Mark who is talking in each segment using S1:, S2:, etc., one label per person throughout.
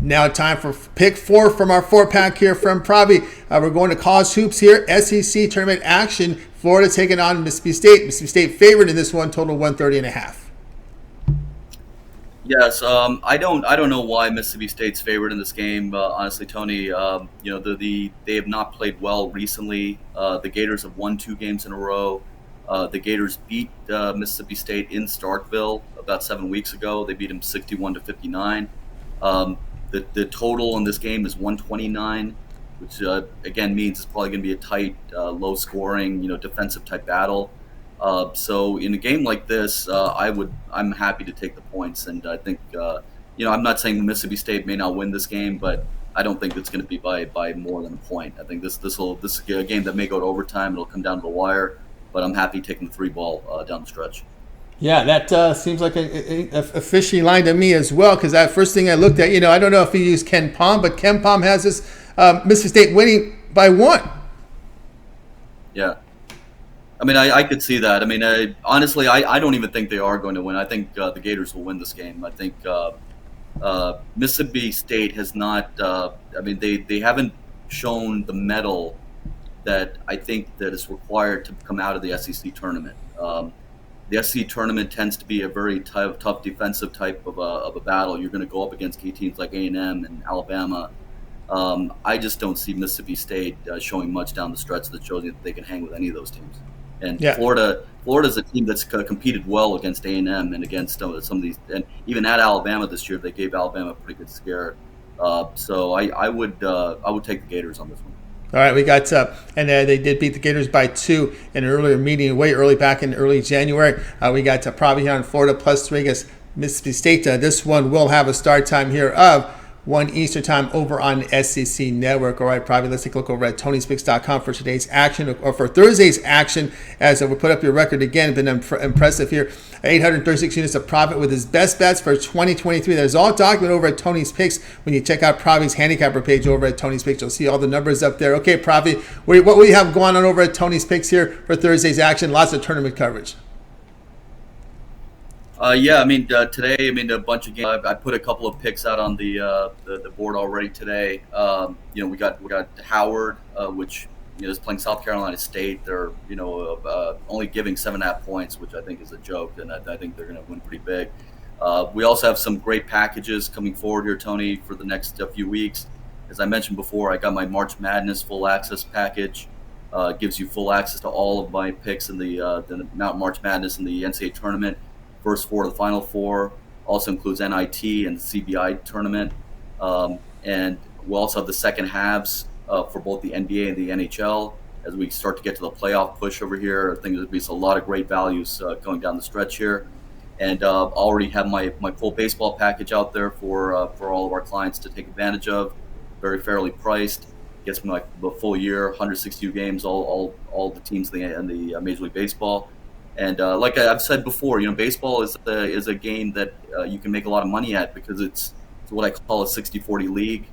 S1: Now time for pick 4 from our 4-pack here from Pravy. We're going to college hoops here. SEC tournament action. Florida taking on Mississippi State. Mississippi State favored in this one, total 130.5.
S2: Yes, I don't know why Mississippi State's favored in this game. Honestly, Tony, they have not played well recently. The Gators have won 2 games in a row. The Gators beat Mississippi State in Starkville about 7 weeks ago. They beat them 61-59. The total in this game is 129, which again means it's probably going to be a tight, low-scoring, defensive type battle. So in a game like this, I'm happy to take the points, and I think I'm not saying Mississippi State may not win this game, but I don't think it's going to be by more than a point. I think this is a game that may go to overtime. It'll come down to the wire, but I'm happy taking the 3-ball down the stretch.
S1: Yeah, that seems like a fishy line to me as well, because that first thing I looked at, I don't know if he used Ken Pom, but Ken Pom has this Mississippi State winning by 1.
S2: Yeah. I mean, I could see that. I mean, honestly, I don't even think they are going to win. I think the Gators will win this game. I think Mississippi State has not they haven't shown the mettle that I think that is required to come out of the SEC tournament. The SEC tournament tends to be a very tough defensive type of a battle. You're going to go up against key teams like A&M and Alabama. I just don't see Mississippi State showing much down the stretch that shows that they can hang with any of those teams. And yeah. Florida's a team that's competed well against A&M and against some of these, and even at Alabama this year, they gave Alabama a pretty good scare. So I would take the Gators on this one.
S1: All right, we got and they did beat the Gators by 2 in an earlier meeting, way early back in early January. We got Pravy here in Florida +3 against Mississippi State. This one will have a start time here of 1 Eastern time over on SEC Network. All right, Pravy, let's take a look over at Tony'sPicks.com for today's action, or for Thursday's action, as we put up your record again. Been impressive here. 836 units of profit with his best bets for 2023. There's all documented over at Tony's Picks. When you check out Pravy's handicapper page over at Tony's Picks, you'll see all the numbers up there. Okay, Pravy, what we have going on over at Tony's Picks here for Thursday's action? Lots of tournament coverage.
S2: Today, a bunch of games. I put a couple of picks out on the board already today. We got Howard, which is playing South Carolina State. They're only giving 7.5 points, which I think is a joke, and I think they're going to win pretty big. We also have some great packages coming forward here, Tony, for the next few weeks. As I mentioned before, I got my March Madness full access package. Gives you full access to all of my picks in the Mount March Madness in the NCAA tournament. First 4 to the Final 4, also includes NIT and the CBI tournament. And we'll also have the second halves for both the NBA and the NHL as we start to get to the playoff push over here. I think there'll be a lot of great values going down the stretch here. And already have my full baseball package out there for all of our clients to take advantage of. Very fairly priced. Gets me the full year, 162 games, all the teams in the Major League Baseball. And like I've said before, baseball is a game that you can make a lot of money at because it's what I call a 60-40 league,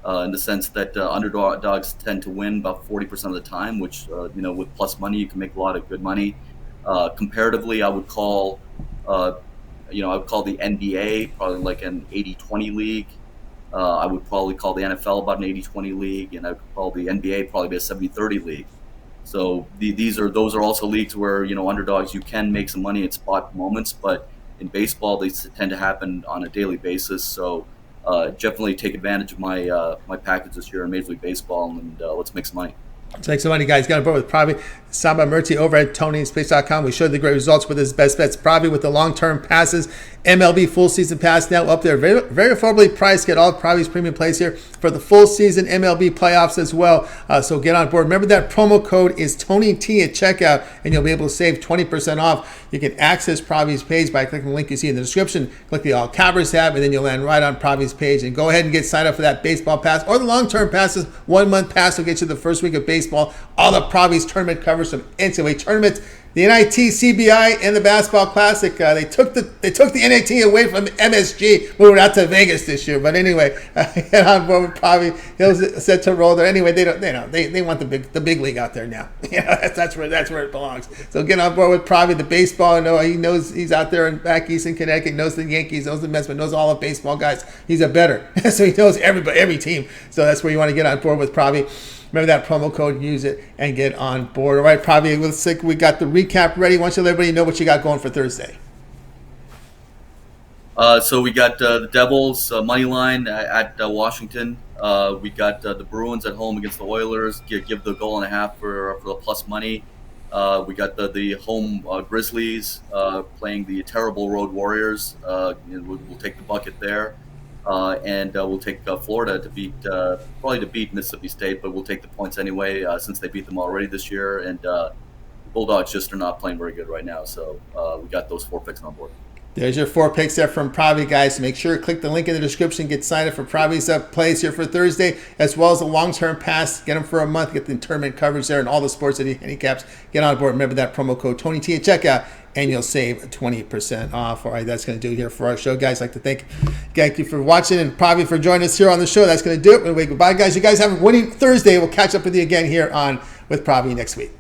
S2: in the sense that underdogs tend to win about 40% of the time, which with plus money you can make a lot of good money. Comparatively, I would call the NBA probably like an 80-20 league. I would probably call the NFL about an 80-20 league, and I would call the NBA probably be a 70-30 league. So those are also leagues where underdogs, you can make some money at spot moments, but in baseball they tend to happen on a daily basis. So definitely take advantage of my package this year in Major League Baseball, and let's make some money.
S1: Let's make some money, guys. Got on board with Pravy Sambamurti over at Tony'sPicks.com. We showed the great results with his best bets. Pravy with the long-term passes, MLB full season pass now up there. Very, very affordably priced. Get all of Pravy's premium plays here for the full season MLB playoffs as well. So get on board. Remember that promo code is TonyT at checkout, and you'll be able to save 20% off. You can access Pravy's page by clicking the link you see in the description. Click the All Cappers tab, and then you'll land right on Pravy's page. And go ahead and get signed up for that baseball pass or the long-term passes. 1 month pass will get you the first week of baseball. All of Pravy's tournament coverage covers from NCAA tournaments, the NIT, CBI, and the Basketball Classic. They took the NIT away from MSG, moving out to Vegas this year. But anyway, get on board with Pravy. He'll set to roll there. Anyway, they want the big league out there now. That's where it belongs. So get on board with Pravy. The baseball, he knows he's out there back east in Connecticut. Knows the Yankees, knows the Mets, but knows all of baseball guys. He's a better, so he knows every team. So that's where you want to get on board with Pravy. Remember that promo code, use it, and get on board. All right, Pravy, we got the recap ready. Why don't you let everybody know what you got going for Thursday?
S2: So we got the Devils money line at Washington. We got the Bruins at home against the Oilers. Give the goal and a half for the plus money. We got the home Grizzlies playing the terrible Road Warriors. We'll take the bucket there. And we'll take Florida to beat Mississippi State, but we'll take the points anyway since they beat them already this year. And Bulldogs just are not playing very good right now, so we got those 4 picks on board. There's
S1: your 4 picks there from Pravy, guys. Make sure to click the link in the description, get signed up for Pravy's plays here for Thursday, as well as a long-term pass. Get them for a month, get the tournament coverage there and all the sports that he handicaps. Get on board. Remember that promo code TonyT at checkout, and you'll save 20% off. All right, that's going to do it here for our show, guys. I'd like to thank you for watching and Pravy for joining us here on the show. That's going to do it. Anyway, goodbye, guys. You guys have a winning Thursday. We'll catch up with you again here on with Pravy next week.